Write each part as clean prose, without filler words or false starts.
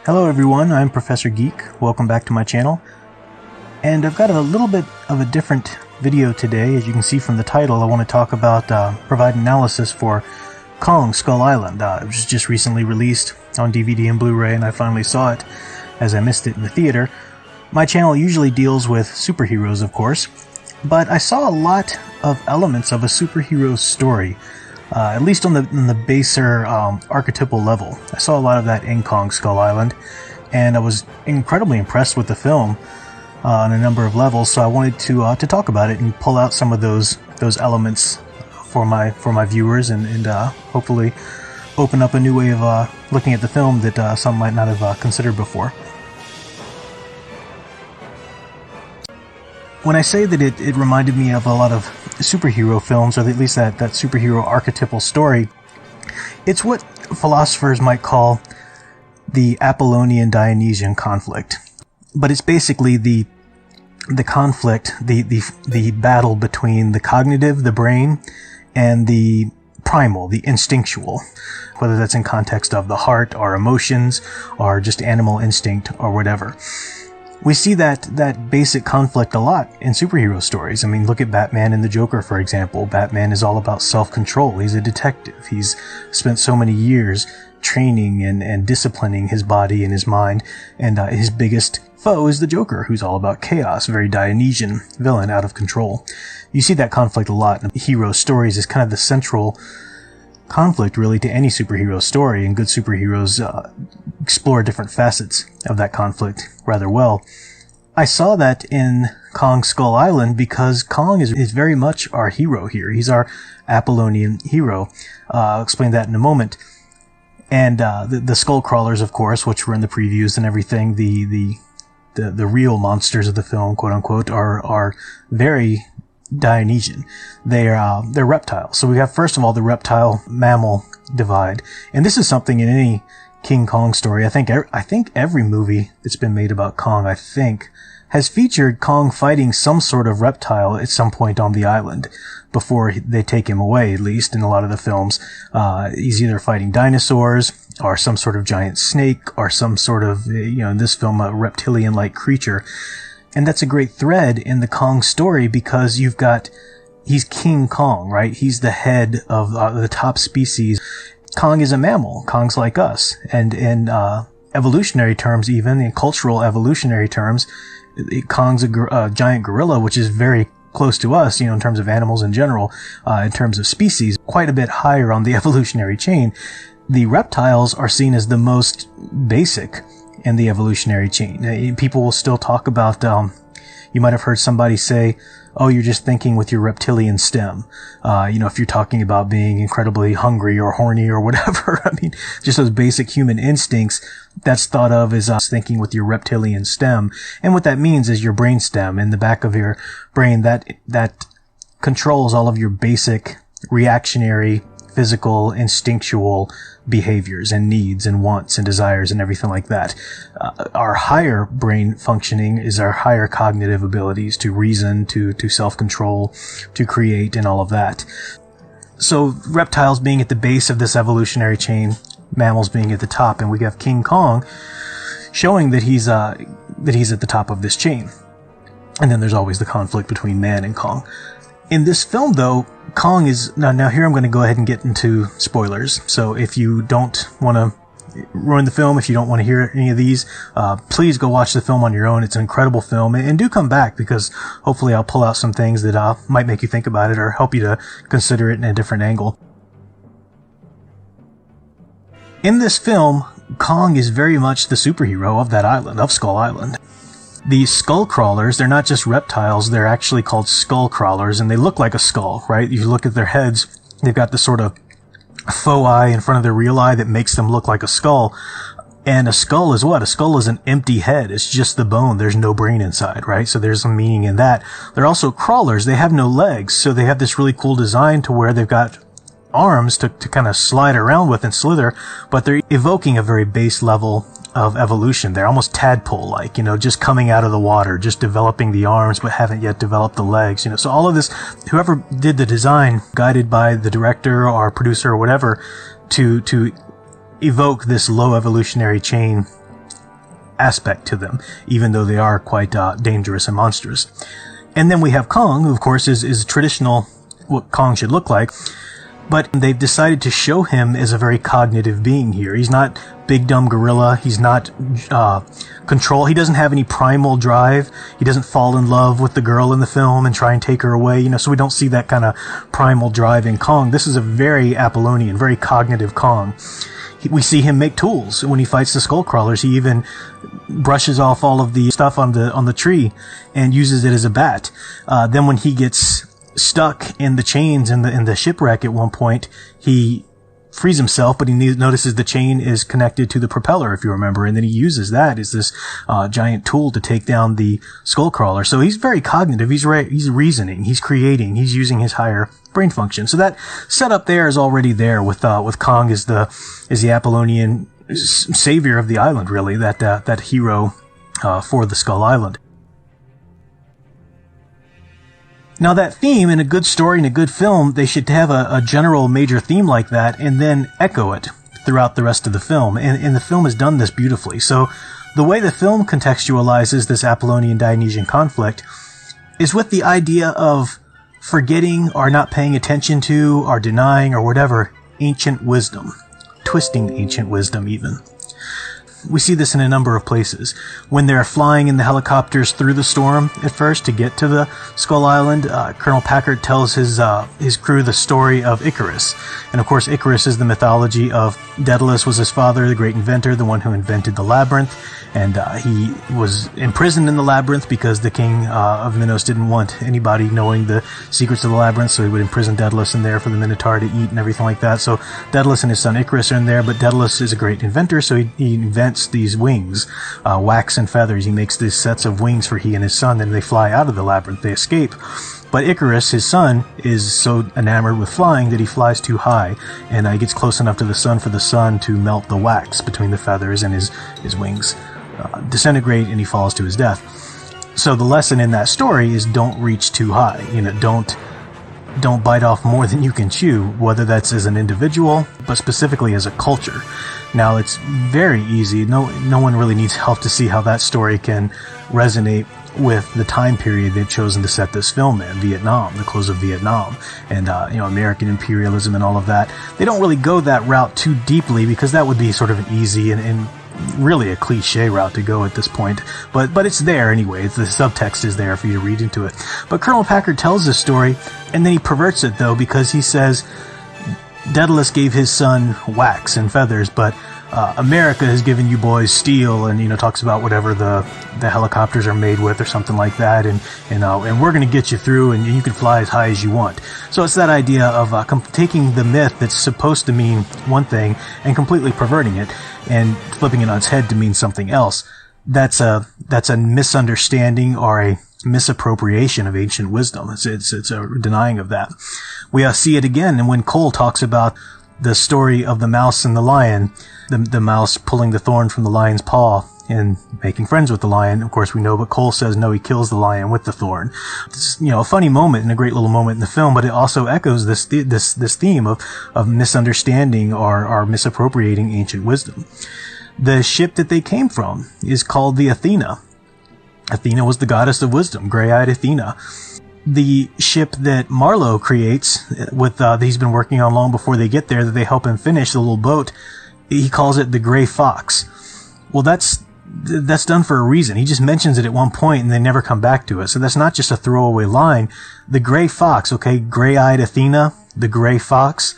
Hello everyone, I'm Professor Geek. Welcome back to my channel. And I've got a little bit of a different video today. As you can see from the title, I want to talk about provide analysis for Kong Skull Island. It was just recently released on DVD and Blu-ray, and I finally saw it as I missed it in the theater. My channel usually deals with superheroes, of course, but I saw a lot of elements of a superhero story. At least on the baser archetypal level. I saw a lot of that in Kong Skull Island, and I was incredibly impressed with the film on a number of levels. So I wanted to talk about it and pull out some of those elements for my viewers, and hopefully open up a new way of looking at the film that some might not have considered before. When I say that it reminded me of a lot of superhero films, or at least that superhero archetypal story, it's what philosophers might call the Apollonian Dionysian conflict. But it's basically the conflict, the battle between the cognitive, the brain, and the primal, the instinctual, whether that's in context of the heart, or emotions, or just animal instinct, or whatever. We see that basic conflict a lot in superhero stories. I mean, look at Batman and the Joker, for example. Batman is all about self-control. He's a detective. He's spent so many years training and disciplining his body and his mind, and his biggest foe is the Joker, who's all about chaos, very Dionysian villain, out of control. You see that conflict a lot in hero stories as kind of the central conflict, really, to any superhero story, and good superheroes explore different facets of that conflict rather well. I saw that in Kong Skull Island because Kong is very much our hero here. He's our Apollonian hero. I'll explain that in a moment. And the skull crawlers, of course, which were in the previews and everything, the real monsters of the film, quote unquote, are very Dionysian. They're reptiles. So we have, first of all, the reptile mammal divide, and this is something in any King Kong story. I think every movie that's been made about Kong, has featured Kong fighting some sort of reptile at some point on the island before they take him away. At least in a lot of the films, he's either fighting dinosaurs or some sort of giant snake or some sort of, in this film, a reptilian-like creature. And that's a great thread in the Kong story because he's King Kong, right? He's the head of the top species. Kong is a mammal. Kong's like us. And in evolutionary terms, even in cultural evolutionary terms, Kong's a giant gorilla, which is very close to us, in terms of animals in general, in terms of species, quite a bit higher on the evolutionary chain. The reptiles are seen as the most basic in the evolutionary chain. People will still talk about, you might have heard somebody say, oh, you're just thinking with your reptilian stem. If you're talking about being incredibly hungry or horny or whatever, I mean, just those basic human instincts, that's thought of as us thinking with your reptilian stem. And what that means is your brain stem in the back of your brain that controls all of your basic reactionary, physical, instinctual behaviors and needs and wants and desires and everything like that. Our higher brain functioning is our higher cognitive abilities to reason, to self-control, to create, and all of that. So reptiles being at the base of this evolutionary chain, mammals being at the top, and we have King Kong showing that he's at the top of this chain. And then there's always the conflict between man and Kong. In this film, though, Kong is... Now here I'm going to go ahead and get into spoilers. So if you don't want to ruin the film, if you don't want to hear any of these, please go watch the film on your own. It's an incredible film. And do come back, because hopefully I'll pull out some things that might make you think about it or help you to consider it in a different angle. In this film, Kong is very much the superhero of that island, of Skull Island. The skull crawlers, they're not just reptiles, they're actually called skull crawlers, and they look like a skull, right? You look at their heads, they've got this sort of faux eye in front of their real eye that makes them look like a skull. And a skull is what? A skull is an empty head. It's just the bone. There's no brain inside, right? So there's some meaning in that. They're also crawlers. They have no legs, so they have this really cool design to where they've got arms to kind of slide around with and slither, but they're evoking a very base level of evolution. They're almost tadpole-like, just coming out of the water, just developing the arms, but haven't yet developed the legs, So all of this, whoever did the design, guided by the director or producer or whatever, to evoke this low evolutionary chain aspect to them, even though they are quite dangerous and monstrous. And then we have Kong, who of course is traditional, what Kong should look like, but they've decided to show him as a very cognitive being here. He's not big dumb gorilla. He's not control. He doesn't have any primal drive. He doesn't fall in love with the girl in the film and try and take her away, so we don't see that kind of primal drive in Kong. This is a very Apollonian, very cognitive Kong. We see him make tools when he fights the skull crawlers. He even brushes off all of the stuff on the tree and uses it as a bat. Then when he gets stuck in the chains in the shipwreck at one point, he frees himself, but he notices the chain is connected to the propeller, if you remember, and then he uses that as this giant tool to take down the skull crawler. So he's very cognitive. He's reasoning. He's creating. He's using his higher brain function. So that setup there is already there with Kong as the Apollonian savior of the island, really, that hero for the Skull Island. Now that theme, in a good story, in a good film, they should have a general major theme like that and then echo it throughout the rest of the film. And the film has done this beautifully. So the way the film contextualizes this Apollonian-Dionysian conflict is with the idea of forgetting or not paying attention to or denying or whatever ancient wisdom. Twisting ancient wisdom even. We see this in a number of places. When they're flying in the helicopters through the storm at first to get to the Skull Island, Colonel Packard tells his crew the story of Icarus. And of course, Icarus is the mythology of Daedalus was his father, the great inventor, the one who invented the labyrinth. And he was imprisoned in the labyrinth because the king of Minos didn't want anybody knowing the secrets of the labyrinth, so he would imprison Daedalus in there for the Minotaur to eat and everything like that. So Daedalus and his son Icarus are in there, but Daedalus is a great inventor, so he invents these wings, wax and feathers. He makes these sets of wings for he and his son, and they fly out of the labyrinth. They escape. But Icarus, his son, is so enamored with flying that he flies too high, and he gets close enough to the sun for the sun to melt the wax between the feathers, and his wings disintegrate, and he falls to his death. So the lesson in that story is don't reach too high. Don't bite off more than you can chew, whether that's as an individual, but specifically as a culture. Now, it's very easy. No one really needs help to see how that story can resonate with the time period they've chosen to set this film in, Vietnam, the close of Vietnam, and American imperialism and all of that. They don't really go that route too deeply because that would be sort of an easy and really a cliche route to go at this point, but it's there anyway. The subtext is there for you to read into it. But Colonel Packard tells this story, and then he perverts it though, because he says Daedalus gave his son wax and feathers, but America has given you boys steel, and talks about whatever the helicopters are made with or something like that, and we're going to get you through, and you can fly as high as you want. So it's that idea of taking the myth that's supposed to mean one thing and completely perverting it and flipping it on its head to mean something else. That's a misunderstanding or a misappropriation of ancient wisdom. It's a denying of that. We see it again, and when Cole talks about the story of the mouse and the lion, the mouse pulling the thorn from the lion's paw and making friends with the lion. Of course, we know, but Cole says no, he kills the lion with the thorn. It's, a funny moment and a great little moment in the film, but it also echoes this theme of misunderstanding or misappropriating ancient wisdom. The ship that they came from is called the Athena. Athena was the goddess of wisdom, gray-eyed Athena. The ship that Marlowe creates, that he's been working on long before they get there, that they help him finish, the little boat, he calls it the Gray Fox. Well, that's done for a reason. He just mentions it at one point and they never come back to it. So that's not just a throwaway line. The Gray Fox, okay, gray-eyed Athena, the Gray Fox,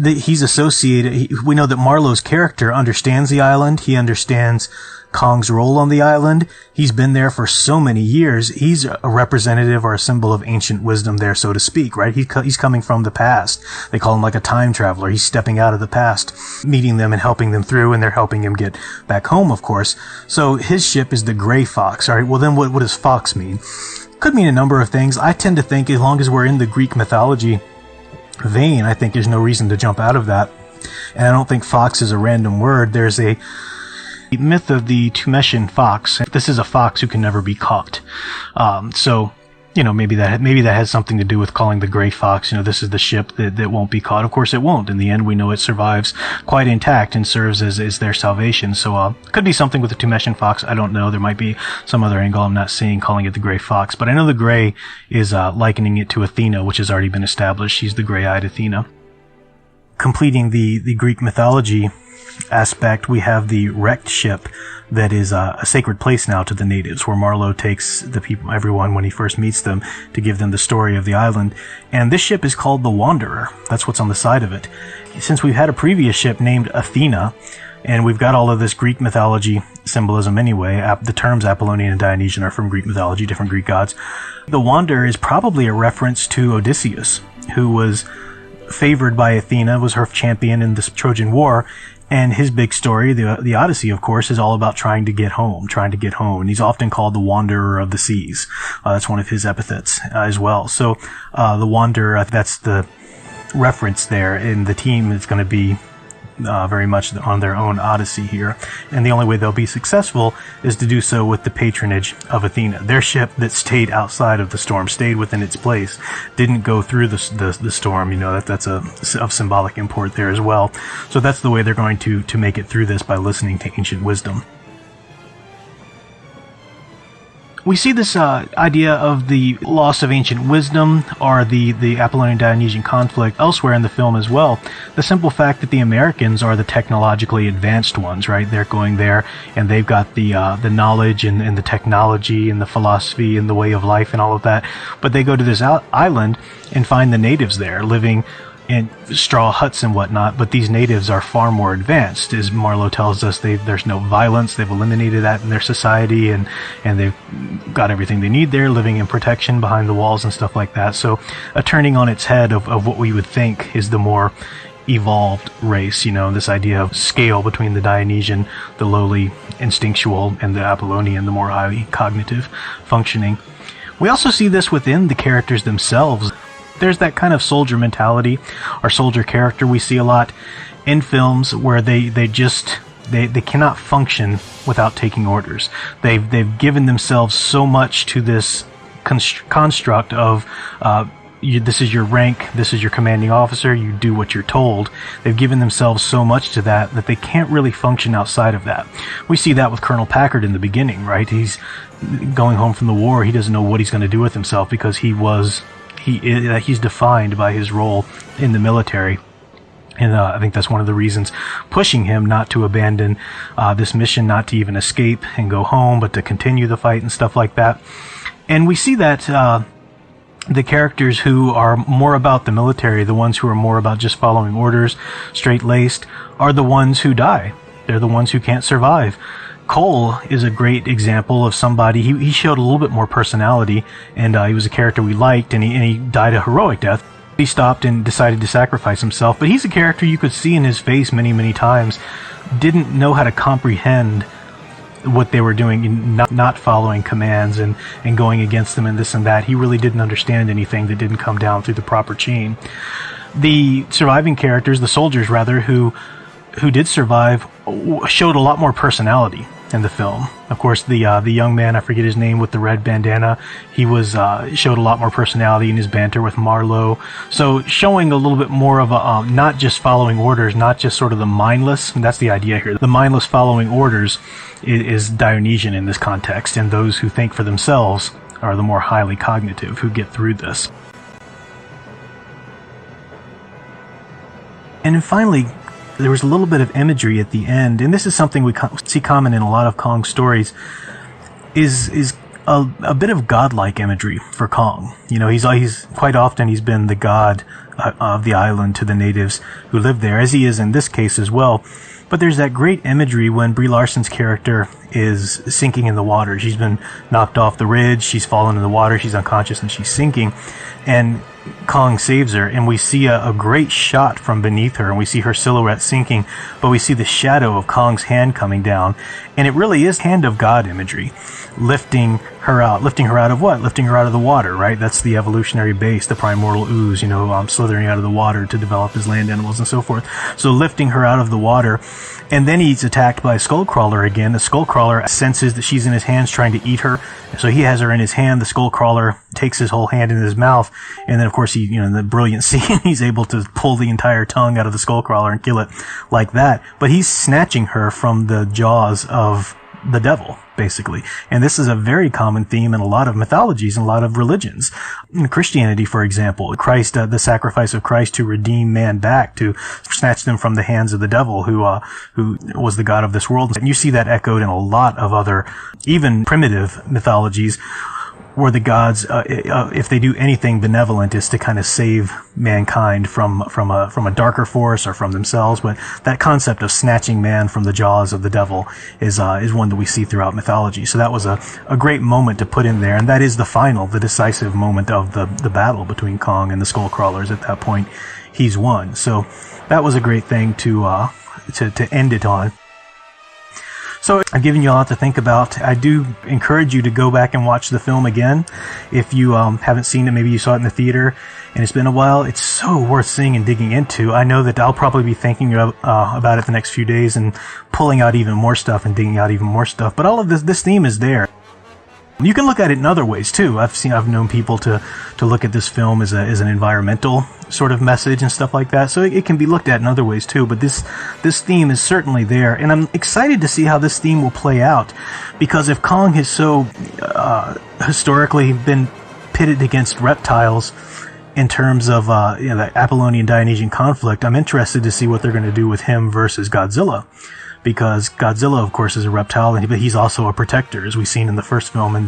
he's associated. We know that Marlowe's character understands the island. He understands Kong's role on the island. He's been there for so many years. He's a representative or a symbol of ancient wisdom there, so to speak, right? He's coming from the past. They call him like a time traveler. He's stepping out of the past, meeting them and helping them through, and they're helping him get back home, of course. So his ship is the Gray Fox. All right, well then what does fox mean? Could mean a number of things. I tend to think as long as we're in the Greek mythology vein, I think there's no reason to jump out of that. And I don't think fox is a random word. There's a myth of the Tumescian fox. This is a fox who can never be caught. So maybe that has something to do with calling the Gray Fox, this is the ship that won't be caught. Of course it won't. In the end, we know it survives quite intact and serves as their salvation. So, could be something with the Tumeshan Fox. I don't know. There might be some other angle I'm not seeing calling it the Gray Fox. But I know the Gray is likening it to Athena, which has already been established. She's the gray-eyed Athena. Completing the Greek mythology aspect, we have the wrecked ship that is a sacred place now to the natives, where Marlowe takes everyone when he first meets them to give them the story of the island. And this ship is called the Wanderer. That's what's on the side of it. Since we've had a previous ship named Athena, and we've got all of this Greek mythology symbolism anyway, the terms Apollonian and Dionysian are from Greek mythology, different Greek gods. The Wanderer is probably a reference to Odysseus, who was favored by Athena, was her champion in the Trojan War. And his big story, the Odyssey, of course, is all about trying to get home. And he's often called the Wanderer of the Seas. That's one of his epithets as well. So the Wanderer, that's the reference there. And the team is going to be very much on their own Odyssey here. And the only way they'll be successful is to do so with the patronage of Athena. Their ship that stayed outside of the storm, stayed within its place, didn't go through the storm. That's of symbolic import there as well. So that's the way they're going to make it through this, by listening to ancient wisdom. We see this idea of the loss of ancient wisdom, or the Apollonian-Dionysian conflict, elsewhere in the film as well. The simple fact that the Americans are the technologically advanced ones, right? They're going there, and they've got the knowledge and the technology and the philosophy and the way of life and all of that. But they go to this island and find the natives there, living in straw huts and whatnot, but these natives are far more advanced. As Marlowe tells us, there's no violence, they've eliminated that in their society, and they've got everything they need there, living in protection behind the walls and stuff like that. So a turning on its head of what we would think is the more evolved race, this idea of scale between the Dionysian, the lowly instinctual, and the Apollonian, the more highly cognitive functioning. We also see this within the characters themselves. There's that kind of soldier mentality, or soldier character we see a lot in films, where they cannot function without taking orders. They've given themselves so much to this construct of this is your rank, this is your commanding officer, you do what you're told. They've given themselves so much to that they can't really function outside of that. We see that with Colonel Packard in the beginning, right? He's going home from the war, he doesn't know what he's going to do with himself, because he's defined by his role in the military. And I think that's one of the reasons pushing him not to abandon this mission, not to even escape and go home, but to continue the fight and stuff like that. And we see that the characters who are more about the military, the ones who are more about just following orders, straight-laced, are the ones who die. They're the ones who can't survive. Cole is a great example of somebody, he showed a little bit more personality, and he was a character we liked, and he died a heroic death. He stopped and decided to sacrifice himself, but he's a character you could see in his face many, many times, didn't know how to comprehend what they were doing, not following commands and going against them and this and that. He really didn't understand anything that didn't come down through the proper chain. The surviving characters, the soldiers rather, who did survive, showed a lot more personality in the film. Of course, the young man, I forget his name, with the red bandana, he showed a lot more personality in his banter with Marlowe. So showing a little bit more of a not just following orders, not just sort of the mindless, and that's the idea here. The mindless following orders is Dionysian in this context, and those who think for themselves are the more highly cognitive who get through this. And then finally, there was a little bit of imagery at the end, and this is something we see common in a lot of Kong stories, is a bit of godlike imagery for Kong. He's quite often he's been the god of the island to the natives who live there, as he is in this case as well. But there's that great imagery when Brie Larson's character is sinking in the water. She's been knocked off the ridge, she's fallen in the water, she's unconscious, and she's sinking. And Kong saves her, and we see a great shot from beneath her, and we see her silhouette sinking, but we see the shadow of Kong's hand coming down, and it really is hand of God imagery, lifting her out of what? Lifting her out of the water, right? That's the evolutionary base, the primordial ooze, slithering out of the water to develop his land animals and so forth. So lifting her out of the water, and then he's attacked by a skullcrawler again. The skullcrawler senses that she's in his hands trying to eat her, so he has her in his hand. The skullcrawler takes his whole hand in his mouth, and then of course he, in the brilliant scene, he's able to pull the entire tongue out of the skullcrawler and kill it like that. But he's snatching her from the jaws of the devil, basically. And this is a very common theme in a lot of mythologies and a lot of religions. In Christianity, for example, Christ, the sacrifice of Christ to redeem man back, to snatch them from the hands of the devil, who was the god of this world. And you see that echoed in a lot of other, even primitive mythologies, where the gods, if they do anything benevolent, is to kind of save mankind from a darker force or from themselves. But that concept of snatching man from the jaws of the devil is one that we see throughout mythology. So that was a great moment to put in there, and that is the decisive moment of the battle between Kong and the Skullcrawlers. At that point, he's won. So that was a great thing to end it on. So I've given you a lot to think about. I do encourage you to go back and watch the film again. If you haven't seen it, maybe you saw it in the theater and it's been a while, it's so worth seeing and digging into. I know that I'll probably be thinking about it the next few days and pulling out even more stuff and digging out even more stuff. But all of this theme is there. You can look at it in other ways too. I've known people to look at this film as an environmental sort of message and stuff like that. So it can be looked at in other ways too. But this theme is certainly there, and I'm excited to see how this theme will play out. Because if Kong has so historically been pitted against reptiles in terms of the Apollonian Dionysian conflict, I'm interested to see what they're going to do with him versus Godzilla. Because Godzilla, of course, is a reptile, but he's also a protector, as we've seen in the first film in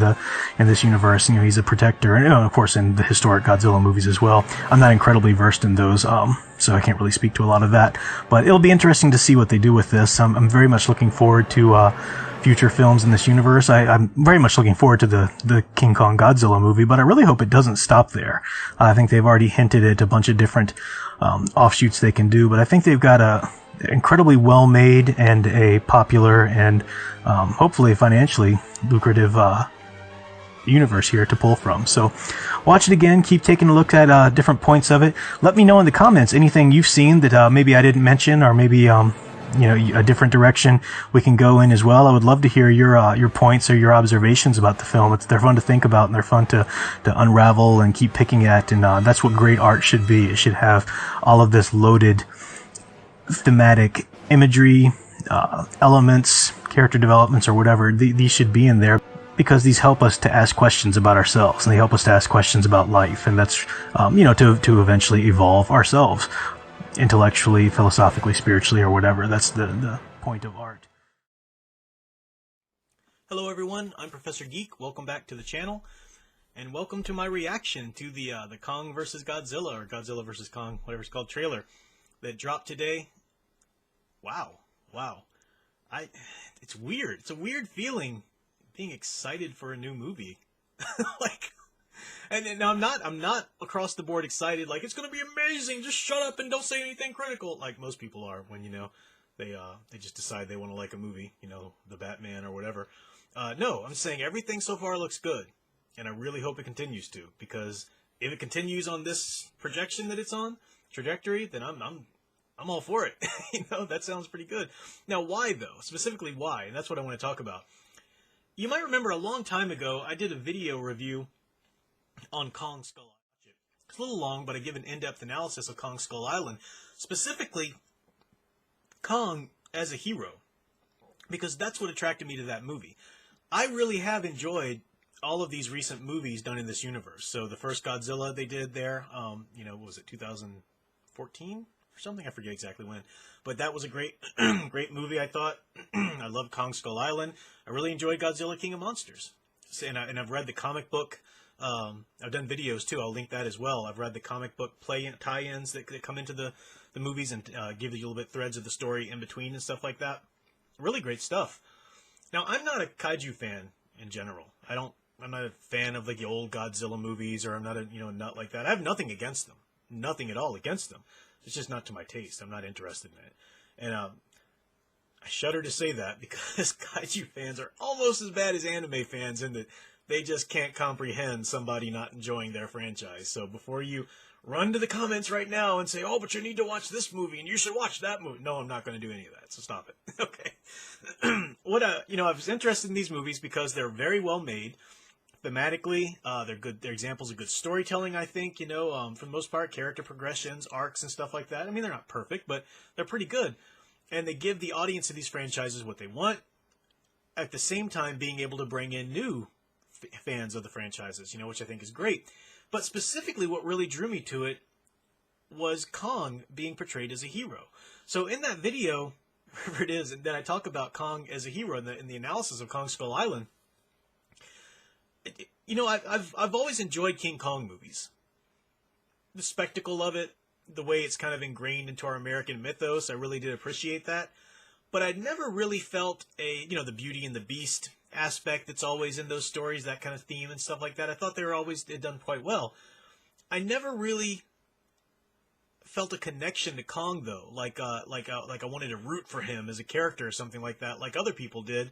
this universe. He's a protector, and of course in the historic Godzilla movies as well. I'm not incredibly versed in those, so I can't really speak to a lot of that. But it'll be interesting to see what they do with this. I'm very much looking forward to future films in this universe. I'm very much looking forward to the King Kong Godzilla movie, but I really hope it doesn't stop there. I think they've already hinted at a bunch of different offshoots they can do, but I think they've got a incredibly well made and a popular and hopefully financially lucrative universe here to pull from. So watch it again, keep taking a look at different points of it. Let me know in the comments anything you've seen that maybe I didn't mention, or maybe a different direction we can go in as well. I would love to hear your points or your observations about the film. They're fun to think about, and they're fun to unravel and keep picking at, and that's what great art should be. It should have all of this loaded thematic imagery, elements, character developments, or whatever. These should be in there because these help us to ask questions about ourselves, and they help us to ask questions about life, and that's to eventually evolve ourselves intellectually, philosophically, spiritually, or whatever. That's the point of art. Hello everyone, I'm Professor Geek. Welcome back to the channel, and welcome to my reaction to the Kong vs. Godzilla, or Godzilla vs. Kong, whatever it's called, trailer that dropped today. Wow. It's weird. It's a weird feeling being excited for a new movie. And now I'm not across the board excited like it's gonna be amazing. Just shut up and don't say anything critical, like most people are when they just decide they want to like a movie, the Batman or whatever. No, I'm saying everything so far looks good, and I really hope it continues to, because if it continues on this projection that it's on, trajectory, then I'm all for it. That sounds pretty good. Now, why though? Specifically, why? And that's what I want to talk about. You might remember a long time ago, I did a video review on Kong Skull Island. It's a little long, but I give an in-depth analysis of Kong Skull Island. Specifically, Kong as a hero. Because that's what attracted me to that movie. I really have enjoyed all of these recent movies done in this universe. So the first Godzilla they did there, what was it, 2014 or something? I forget exactly when. But that was a great great movie, I thought. I loved Kong Skull Island. I really enjoyed Godzilla King of Monsters. And I've read the comic book. I've done videos too. I'll link that as well. I've read the comic book tie-ins that come into the movies and give you a little bit threads of the story in between and stuff like that. Really great stuff. Now, I'm not a kaiju fan in general. I don't I'm not a fan of like the old Godzilla movies, or I'm not a nut like that. I have nothing against them, nothing at all against them. It's just not to my taste. I'm not interested in it, and I shudder to say that because kaiju fans are almost as bad as anime fans in that they just can't comprehend somebody not enjoying their franchise. So before you run to the comments right now and say, "Oh, but you need to watch this movie and you should watch that movie," no, I'm not going to do any of that. So stop it. Okay. I was interested in these movies because they're very well made. Thematically, they're good. They're examples of good storytelling, I think, for the most part, character progressions, arcs, and stuff like that. I mean, they're not perfect, but they're pretty good. And they give the audience of these franchises what they want, at the same time being able to bring in new fans of the franchises, which I think is great. But specifically, what really drew me to it was Kong being portrayed as a hero. So in that video, wherever it is, that I talk about Kong as a hero in the analysis of Kong Skull Island, I've always enjoyed King Kong movies. The spectacle of it, the way it's kind of ingrained into our American mythos, I really did appreciate that. But I'd never really felt the Beauty and the Beast aspect that's always in those stories, that kind of theme and stuff like that. I thought they were always done quite well. I never really felt a connection to Kong though, like I wanted to root for him as a character or something like that, like other people did,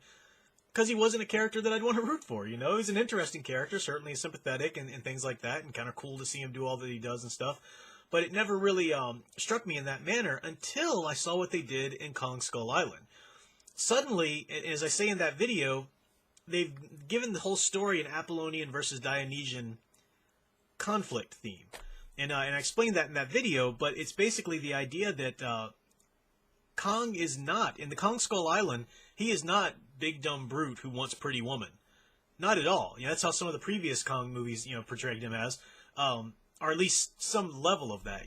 because he wasn't a character that I'd want to root for. He's an interesting character, certainly sympathetic and things like that, and kind of cool to see him do all that he does and stuff. But it never really struck me in that manner until I saw what they did in Kong Skull Island. Suddenly, as I say in that video, they've given the whole story an Apollonian versus Dionysian conflict theme. And I explained that in that video, but it's basically the idea that Kong is not, in the Kong Skull Island, he is not big dumb brute who wants pretty woman. Not at all. That's how some of the previous Kong movies, portrayed him as. Or at least some level of that,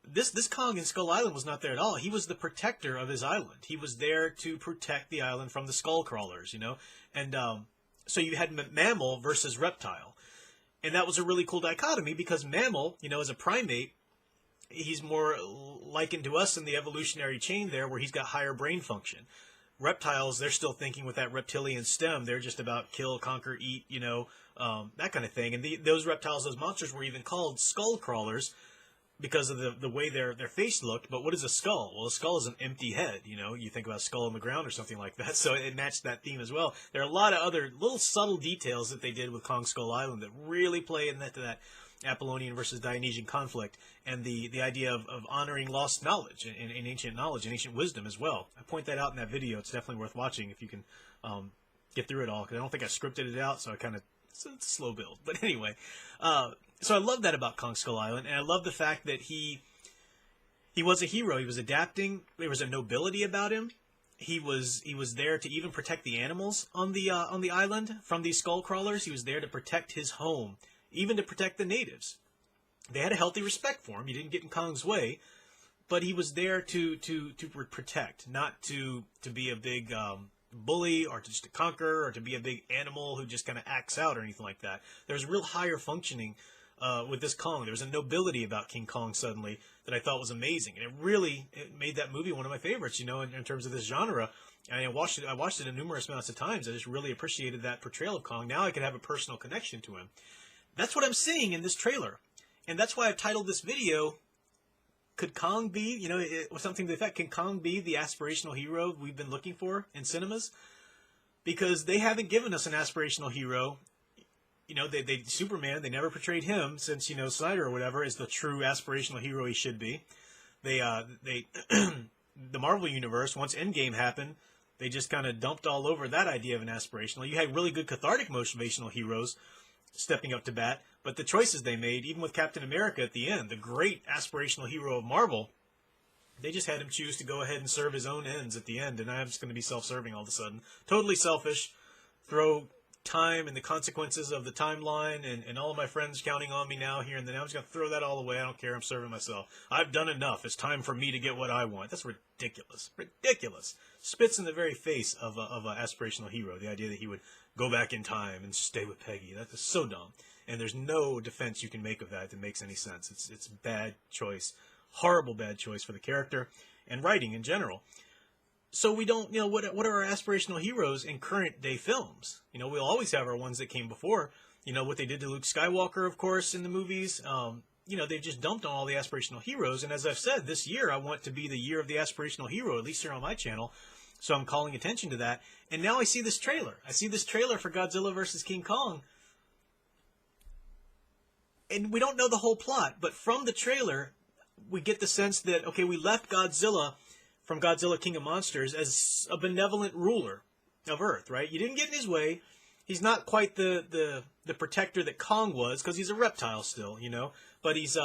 This Kong in Skull Island was not there at all. He was the protector of his island. He was there to protect the island from the skull crawlers, And so you had mammal versus reptile. And that was a really cool dichotomy because mammal, as a primate, he's more likened to us in the evolutionary chain there where he's got higher brain function. Reptiles, they're still thinking with that reptilian stem. They're just about kill, conquer, eat, that kind of thing. And those reptiles, those monsters were even called skull crawlers because of the way their face looked. But what is a skull? Well, a skull is an empty head. You think about a skull on the ground or something like that. So it matched that theme as well. There are a lot of other little subtle details that they did with Kong Skull Island that really play into that Apollonian versus Dionysian conflict, and the idea of honoring lost knowledge and ancient knowledge and ancient wisdom as well. I point that out in that video. It's definitely worth watching if you can get through it all, because I don't think I scripted it out, so it's a slow build. But anyway, so I love that about Kong Skull Island, and I love the fact that he was a hero. He was adapting. There was a nobility about him. He was there to even protect the animals on the island from these skull crawlers. He was there to protect his home, even to protect the natives. They had a healthy respect for him. He didn't get in Kong's way, but he was there to protect, not to be a big bully or just to conquer or to be a big animal who just kind of acts out or anything like that. There's real higher functioning with this Kong. There was a nobility about King Kong suddenly that I thought was amazing, and it made that movie one of my favorites. In terms of this genre. And I watched it a numerous amounts of times. I just really appreciated that portrayal of Kong. Now I could have a personal connection to him. That's what I'm seeing in this trailer. And that's why I've titled this video, Could Kong Be, it was something to the effect, can Kong be the aspirational hero we've been looking for in cinemas? Because they haven't given us an aspirational hero. Superman, they never portrayed him since, Snyder or whatever is the true aspirational hero he should be. The Marvel Universe, once Endgame happened, they just kind of dumped all over that idea of an aspirational. You had really good cathartic motivational heroes stepping up to bat, but the choices they made, even with Captain America at the end, the great aspirational hero of Marvel, they just had him choose to go ahead and serve his own ends at the end, and I'm just going to be self-serving all of a sudden. Totally selfish, throw time and the consequences of the timeline and all of my friends counting on me now here and then. I'm just going to throw that all away. I don't care. I'm serving myself. I've done enough. It's time for me to get what I want. That's ridiculous. Ridiculous. Spits in the very face of an aspirational hero, the idea that he would go back in time and stay with Peggy. That is so dumb. And there's no defense you can make of that makes any sense. It's bad choice. Horrible bad choice for the character and writing in general. So we don't, what are our aspirational heroes in current day films? We'll always have our ones that came before. What they did to Luke Skywalker, of course, in the movies. They've just dumped on all the aspirational heroes. And as I've said, this year I want to be the year of the aspirational hero, at least here on my channel. So I'm calling attention to that. And now I see this trailer. I see this trailer for Godzilla vs. King Kong. And we don't know the whole plot, but from the trailer, we get the sense that, okay, we left Godzilla from Godzilla King of Monsters as a benevolent ruler of Earth, right? You didn't get in his way. He's not quite the protector that Kong was, because he's a reptile still, but he's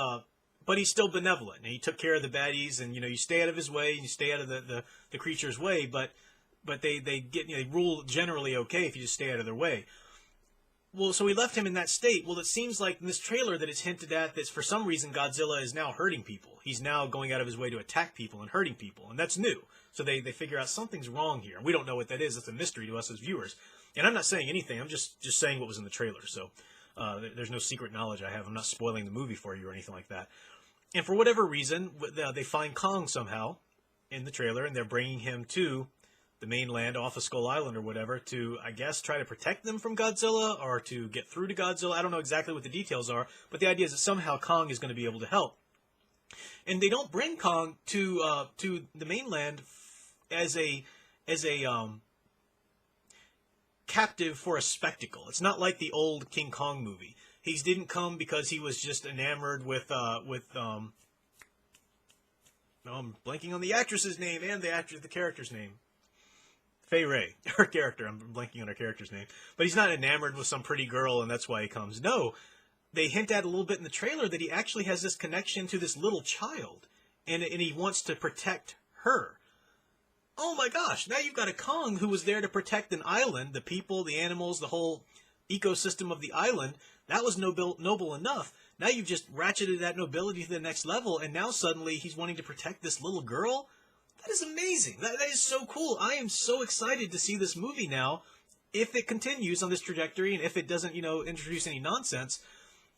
still benevolent, and he took care of the baddies, and you stay out of his way, and you stay out of the creature's way, but they rule generally okay if you just stay out of their way. Well, so we left him in that state. Well, it seems like in this trailer that it's hinted at that for some reason Godzilla is now hurting people. He's now going out of his way to attack people and hurting people, and that's new. So they figure out something's wrong here. We don't know what that is. It's a mystery to us as viewers. And I'm not saying anything. I'm just saying what was in the trailer. So there's no secret knowledge I have. I'm not spoiling the movie for you or anything like that. And for whatever reason, they find Kong somehow in the trailer, and they're bringing him to the mainland off of Skull Island or whatever to, I guess, try to protect them from Godzilla or to get through to Godzilla. I don't know exactly what the details are, but the idea is that somehow Kong is going to be able to help. And they don't bring Kong to the mainland as a captive for a spectacle. It's not like the old King Kong movie. He didn't come because he was just enamored with I'm blanking on the actress's name and the character's name. Fay Ray, her character. I'm blanking on her character's name. But he's not enamored with some pretty girl, and that's why he comes. No, they hint at a little bit in the trailer that he actually has this connection to this little child, and he wants to protect her. Oh my gosh, now you've got a Kong who was there to protect an island, the people, the animals, the whole ecosystem of the island. That was noble enough. Now you've just ratcheted that nobility to the next level, and now suddenly he's wanting to protect this little girl? That is amazing. That is so cool. I am so excited to see this movie now, if it continues on this trajectory, and if it doesn't, introduce any nonsense.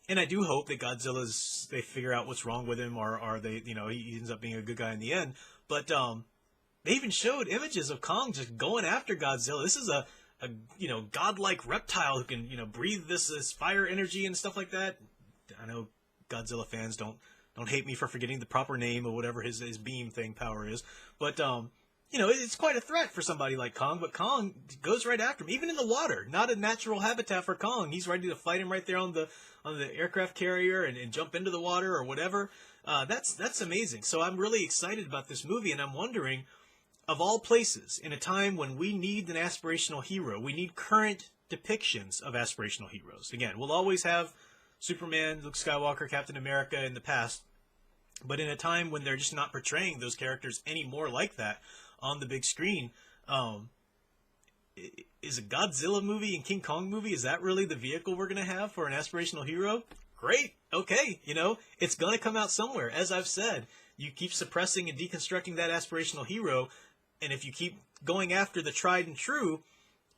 And I do hope that they figure out what's wrong with him, or they, he ends up being a good guy in the end. But they even showed images of Kong just going after Godzilla. This is a godlike reptile who can, breathe this fire energy and stuff like that. I know Godzilla fans don't hate me for forgetting the proper name of whatever his beam thing power is. But, it's quite a threat for somebody like Kong. But Kong goes right after him, even in the water. Not a natural habitat for Kong. He's ready to fight him right there on the aircraft carrier and jump into the water or whatever. That's amazing. So I'm really excited about this movie, and I'm wondering, of all places, in a time when we need an aspirational hero, we need current depictions of aspirational heroes. Again, we'll always have Superman, Luke Skywalker, Captain America in the past. But in a time when they're just not portraying those characters anymore like that on the big screen, is a Godzilla movie and King Kong movie, is that really the vehicle we're going to have for an aspirational hero? Great. Okay. It's going to come out somewhere. As I've said, you keep suppressing and deconstructing that aspirational hero, and if you keep going after the tried and true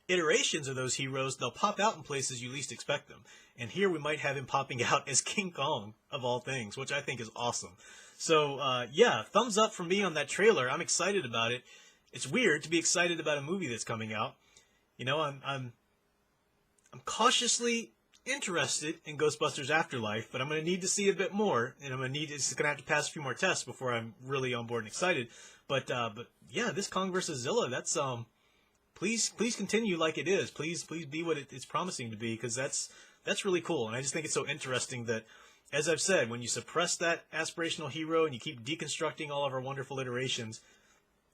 iterations of those heroes, they'll pop out in places you least expect them. And here we might have him popping out as King Kong, of all things, which I think is awesome. So, yeah, thumbs up from me on that trailer. I'm excited about it. It's weird to be excited about a movie that's coming out. I'm cautiously interested in Ghostbusters Afterlife, but I'm going to need to see a bit more, and it's going to have to pass a few more tests before I'm really on board and excited. But yeah, this Kong vs. Zilla, that's please continue like it is. Please be what it's promising to be, because that's really cool. And I just think it's so interesting that, as I've said, when you suppress that aspirational hero and you keep deconstructing all of our wonderful iterations,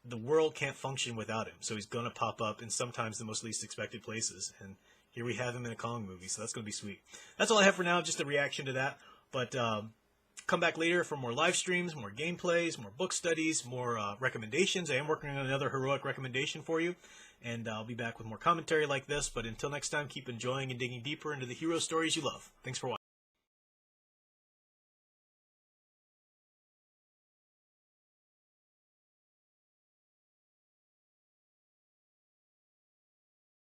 the world can't function without him. So he's going to pop up in sometimes the most least expected places. And here we have him in a Kong movie, so that's going to be sweet. That's all I have for now, just a reaction to that. But come back later for more live streams, more gameplays, more book studies, more recommendations. I am working on another heroic recommendation for you. And I'll be back with more commentary like this. But until next time, keep enjoying and digging deeper into the hero stories you love. Thanks for watching.